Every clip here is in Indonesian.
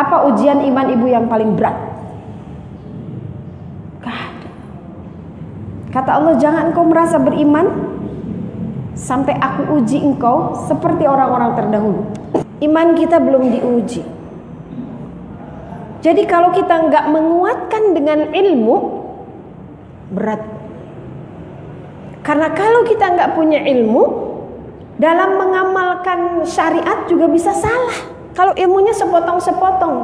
Apa ujian iman ibu yang paling berat? Gak ada. Kata Allah, jangan engkau merasa beriman sampai aku uji engkau seperti orang-orang terdahulu. Iman kita belum diuji. Jadi kalau kita nggak menguatkan dengan ilmu, berat. Karena kalau kita nggak punya ilmu, dalam mengamalkan syariat juga bisa salah. Kalau ilmunya sepotong-sepotong.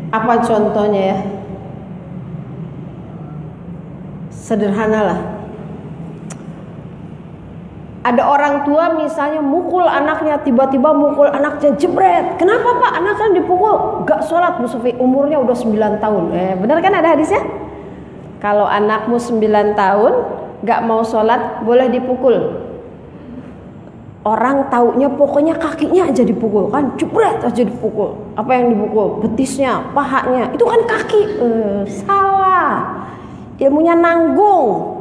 Apa contohnya ya? Sederhanalah. Ada orang tua misalnya mukul anaknya, tiba-tiba mukul anaknya jebret. Kenapa pak? Anaknya dipukul. Gak sholat Bu Sufi, umurnya udah 9 tahun. Benar kan ada hadisnya? Kalau anakmu 9 tahun gak mau sholat, boleh dipukul. Orang taunya pokoknya kakinya aja dipukul kan, jebret aja dipukul. Apa yang dipukul? Betisnya, pahanya. Itu kan kaki. Salah. Ilmunya nanggung.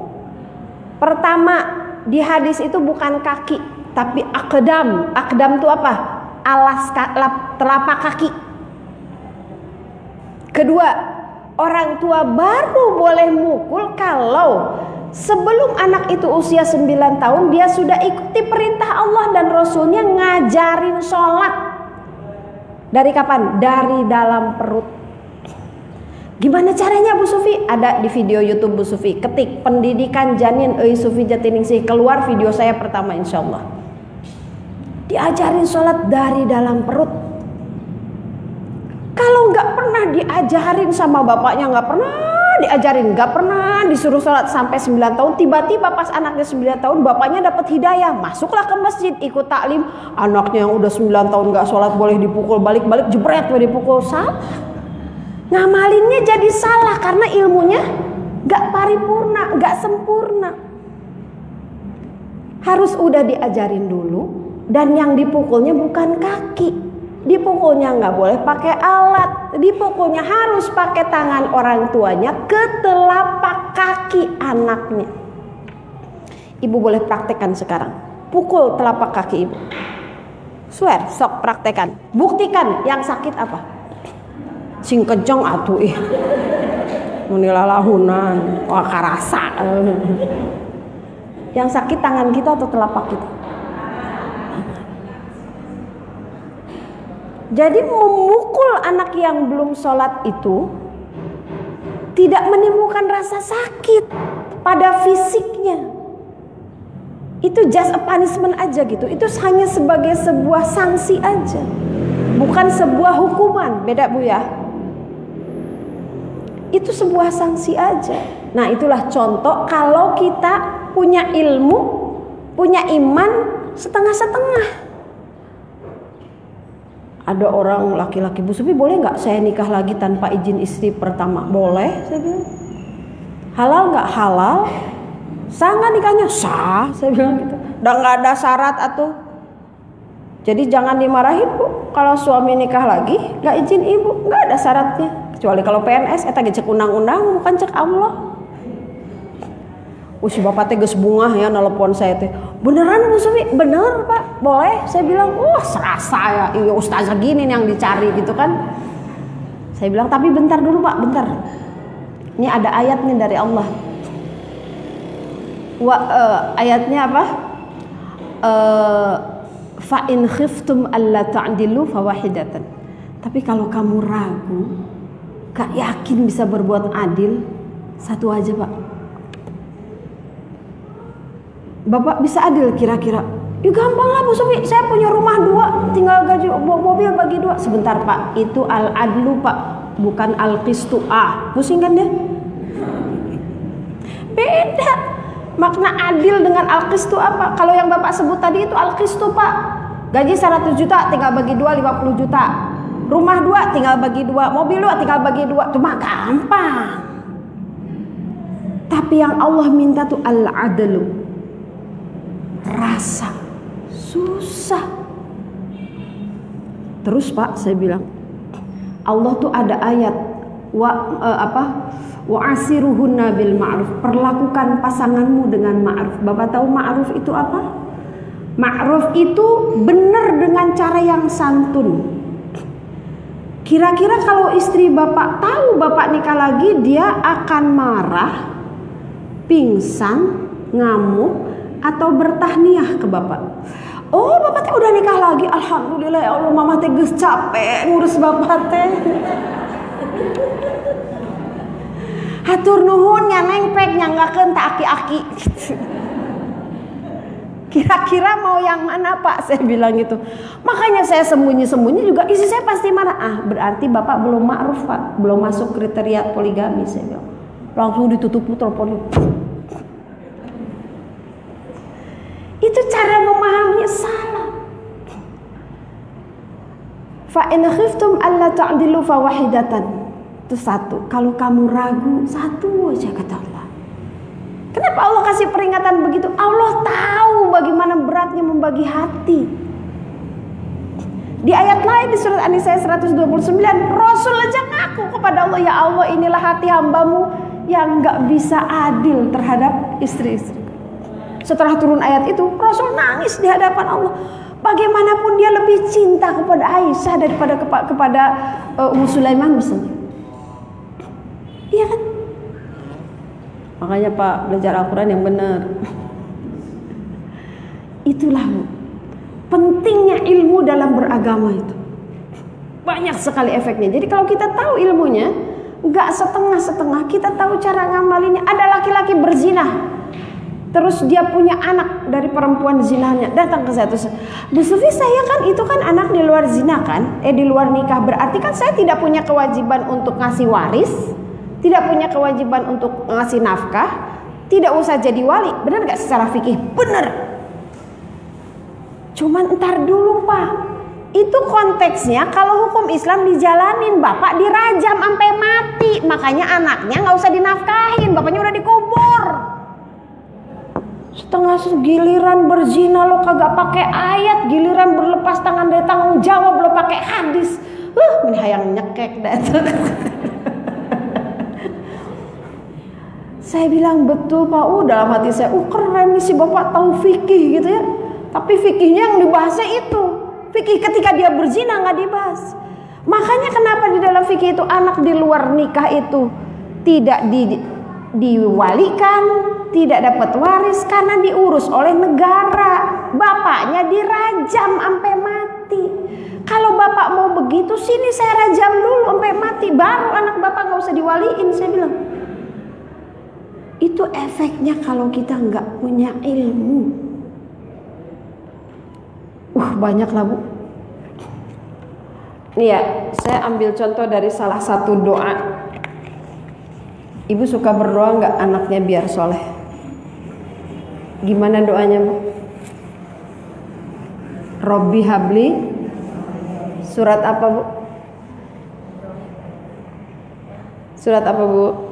Pertama, di hadis itu bukan kaki, tapi akdam. Akdam itu apa? Alas telapak kaki. Kedua, orang tua baru boleh mukul kalau sebelum anak itu usia 9 tahun dia sudah ikuti perintah Allah dan Rasulnya ngajarin sholat. Dari kapan? Dari dalam perut. Gimana caranya Bu Sufi? Ada di video YouTube Bu Sufi. Ketik pendidikan janin Sufi Jatiningsih, keluar video saya pertama insya Allah. Diajarin sholat dari dalam perut. Kalau nggak pernah diajarin sama bapaknya, nggak pernah diajarin, nggak pernah disuruh sholat sampai 9 tahun, tiba-tiba pas anaknya 9 tahun bapaknya dapat hidayah, masuklah ke masjid ikut taklim, anaknya yang udah 9 tahun nggak sholat boleh dipukul, balik-balik jebret boleh dipukul. Salah. Ngamalinnya jadi salah karena ilmunya nggak paripurna, nggak sempurna. Harus udah diajarin dulu, dan yang dipukulnya bukan kaki. Dipukulnya nggak boleh pakai alat, dipukulnya harus pakai tangan orang tuanya ke telapak kaki anaknya. Ibu boleh praktekkan sekarang, pukul telapak kaki ibu. Swear, sok praktekkan, buktikan yang sakit apa. Sing kenceng atuh menilalahunan, wah karasa. Yang sakit tangan kita atau telapak kita? Jadi memukul anak yang belum sholat itu tidak menimbulkan rasa sakit pada fisiknya. Itu just a punishment aja gitu. Itu hanya sebagai sebuah sanksi aja, bukan sebuah hukuman. Beda Bu ya. Itu sebuah sanksi aja. Nah itulah contoh kalau kita punya ilmu, punya iman setengah-setengah. Ada orang laki-laki, Bu Sufi boleh nggak saya nikah lagi tanpa izin istri pertama? Boleh, saya bilang. Halal nggak? Halal. Sah nggak nikahnya? Sah, saya bilang gitu. Udah nggak ada syarat atuh. Jadi jangan dimarahin Bu, kalau suami nikah lagi nggak izin ibu, nggak ada syaratnya. Kecuali kalau PNS, eta cek undang-undang bukan cek Allah. Si bapak teh geus bungah ya nelpon saya teh. Beneran Bu Sufi? Bener Pak, boleh? Saya bilang, wah serasa ya, iya ustazah gini yang dicari gitu kan. Saya bilang, tapi bentar dulu Pak, bentar. Ini ada ayat nih dari Allah. Ayatnya apa? Fa in khiftum alla ta'dilu fawahidatan. Tapi kalau kamu ragu, gak yakin bisa berbuat adil, satu aja Pak. Bapak bisa adil kira-kira? Ya gampang lah Bu Sufi, saya punya rumah 2, tinggal gaji mobil bagi 2. Sebentar Pak, itu al-adlu Pak, bukan al-qistu. Pusing kan dia? Beda. Makna adil dengan al-qistu apa? Kalau yang Bapak sebut tadi itu al-qistu Pak. Gaji 100 juta tinggal bagi 2, 50 juta. Rumah 2 tinggal bagi 2, mobil 2 tinggal bagi 2. Cuma gampang. Tapi yang Allah minta tuh al-adlu. Rasa susah. Terus Pak, saya bilang, Allah tuh ada ayat wa asiruhunna bil ma'ruf, perlakukan pasanganmu dengan ma'ruf. Bapak tahu ma'ruf itu apa? Ma'ruf itu benar dengan cara yang santun. Kira-kira kalau istri bapak tahu bapak nikah lagi, dia akan marah, pingsan, ngamuk, atau bertahniah ke bapak. Oh, bapak teh udah nikah lagi, alhamdulillah ya Allah, mama teh geus capek ngurus bapak teh. Hatur nuhun nya neng pek nyanggakeun teh aki-aki. Kira-kira mau yang mana Pak? Saya bilang gitu. Makanya saya sembunyi-sembunyi juga istri saya pasti marah. Ah, berarti bapak belum ma'ruf Pak, belum masuk kriteria poligami, saya bilang. Langsung ditutup teleponnya. Itu cara memahaminya salah. Fa in khiftum alla ta'dilu fawahidatan. Itu satu. Kalau kamu ragu, satu aja kata Allah. Kenapa Allah kasih peringatan begitu? Allah tahu bagaimana beratnya membagi hati. Di ayat lain di surat An-Nisa 129, Rasul aja ngaku kepada Allah, ya Allah, inilah hati hambamu yang gak bisa adil terhadap istri-istri. Setelah turun ayat itu, Rasul nangis di hadapan Allah. Bagaimanapun dia lebih cinta kepada Aisyah daripada kepada Ummu Sulaiman misalnya. Iya kan? Makanya Pak, belajar Al-Quran yang benar. Itulah pentingnya ilmu dalam beragama itu. Banyak sekali efeknya. Jadi kalau kita tahu ilmunya, gak setengah-setengah, kita tahu cara ngamalinnya. Ada laki-laki berzina, terus dia punya anak dari perempuan zinanya, datang ke saya terus, Bu Sufi, saya kan itu kan anak di luar zina kan, di luar nikah, berarti kan saya tidak punya kewajiban untuk ngasih waris, tidak punya kewajiban untuk ngasih nafkah, tidak usah jadi wali. Benar gak secara fikih? Benar. Cuman entar dulu Pak, itu konteksnya kalau hukum Islam dijalanin, bapak dirajam sampai mati, makanya anaknya gak usah dinafkahin, bapaknya udah dikubur. Setengah giliran berzina lo kagak pakai ayat, giliran berlepas tangan dari tanggung jawab lo pakai hadis. Hayang nyekek datang. Saya bilang betul Pak, dalam hati saya, keren nih si bapak tahu fikih gitu ya. Tapi fikihnya yang dibahasnya itu, fikih ketika dia berzina nggak dibahas. Makanya kenapa di dalam fikih itu anak di luar nikah itu tidak diwalikan, tidak dapat waris karena diurus oleh negara. Bapaknya dirajam sampai mati. Kalau bapak mau begitu, sini saya rajam dulu sampai mati, baru anak bapak nggak usah diwaliin. Saya bilang itu efeknya kalau kita nggak punya ilmu. Banyak lah Bu. Nih ya, saya ambil contoh dari salah satu doa. Ibu suka berdoa nggak anaknya biar soleh? Gimana doanya Bu? Robbi habli. Surat apa Bu? Surat apa Bu?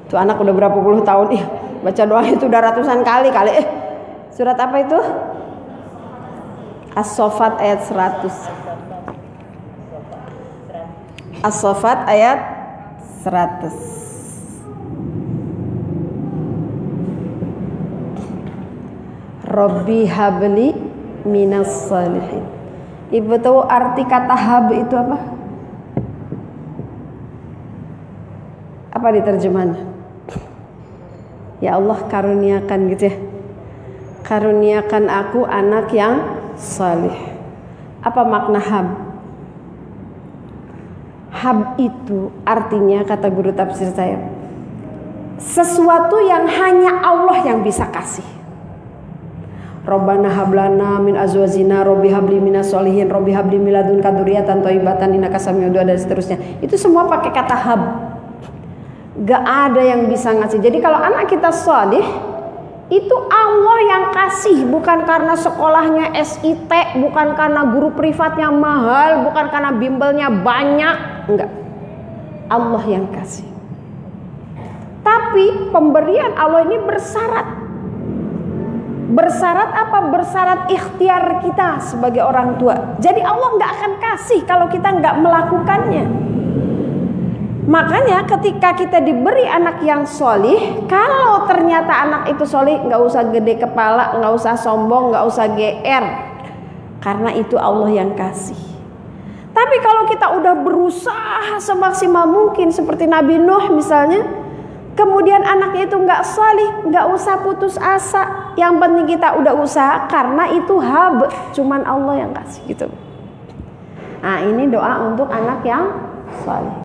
Tuh anak udah berapa puluh tahun baca doa itu udah ratusan kali. Surat apa itu? As-Saffat ayat 100. As-Saffat ayat 100. Rabbi habli minas salihin. Ibu tahu arti kata hab itu apa? Apa diterjemahnya? Ya Allah karuniakan gitu ya. Karuniakan aku anak yang salih. Apa makna hab? Hab itu artinya, kata guru tafsir saya, sesuatu yang hanya Allah yang bisa kasih. Robbana hablana min azwajina, Robbi habli minas solihin, Robbi habli miladun kaduriyatan thayyibatan innaka sami'ud du'a, dan seterusnya. Itu semua pakai kata hab. Gak ada yang bisa ngasih. Jadi kalau anak kita salih, itu Allah yang kasih, bukan karena sekolahnya SIT, bukan karena guru privatnya mahal, bukan karena bimbelnya banyak, enggak. Allah yang kasih. Tapi pemberian Allah ini bersyarat. Bersyarat apa? Bersyarat ikhtiar kita sebagai orang tua. Jadi Allah nggak akan kasih kalau kita nggak melakukannya. Makanya ketika kita diberi anak yang solih, kalau ternyata anak itu solih, nggak usah gede kepala, nggak usah sombong, nggak usah GR, karena itu Allah yang kasih. Tapi kalau kita udah berusaha semaksimal mungkin seperti Nabi Nuh misalnya, kemudian anaknya itu nggak solih, nggak usah putus asa. Yang penting kita udah usaha, karena itu cuman Allah yang kasih gitu. Nah, ini doa untuk anak yang solih.